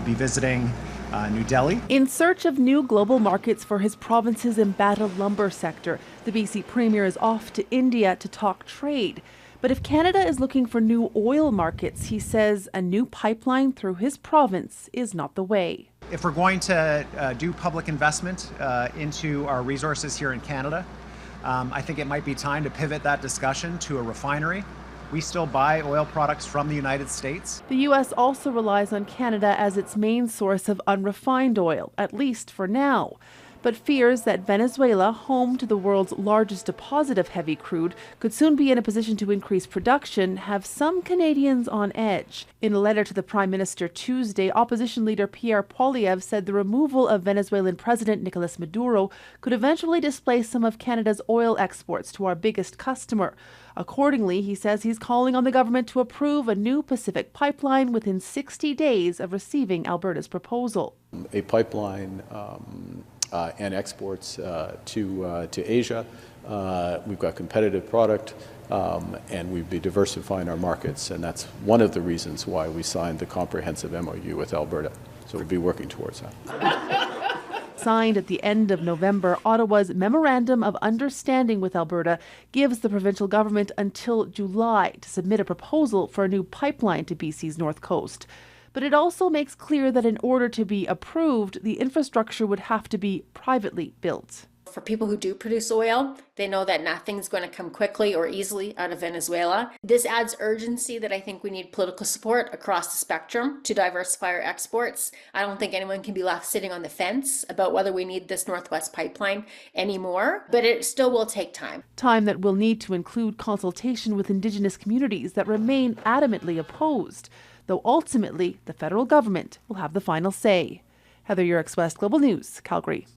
be visiting New Delhi. In search of new global markets for his province's embattled lumber sector, the BC Premier is off to India to talk trade. But if Canada is looking for new oil markets, he says a new pipeline through his province is not the way. If we're going to do public investment into our resources here in Canada, I think it might be time to pivot that discussion to a refinery. We still buy oil products from the United States. The U.S. also relies on Canada as its main source of unrefined oil, at least for now, but fears that Venezuela, home to the world's largest deposit of heavy crude, could soon be in a position to increase production, have some Canadians on edge. In a letter to the Prime Minister Tuesday, opposition leader Pierre Poilievre said the removal of Venezuelan President Nicolas Maduro could eventually displace some of Canada's oil exports to our biggest customer. Accordingly, he says he's calling on the government to approve a new Pacific pipeline within 60 days of receiving Alberta's proposal. A pipeline and exports to Asia. We've got competitive product, and we'd be diversifying our markets, and that's one of the reasons why we signed the comprehensive MOU with Alberta. So we'll be working towards that. Signed at the end of November, Ottawa's Memorandum of Understanding with Alberta gives the provincial government until July to submit a proposal for a new pipeline to BC's north coast. But it also makes clear that in order to be approved, the infrastructure would have to be privately built. For people who do produce oil, they know that nothing's going to come quickly or easily out of Venezuela. This adds urgency that I think we need political support across the spectrum to diversify our exports. I don't think anyone can be left sitting on the fence about whether we need this Northwest pipeline anymore, but it still will take time. Time that will need to include consultation with Indigenous communities that remain adamantly opposed, though ultimately the federal government will have the final say. Heather Yourex-West, Global News, Calgary.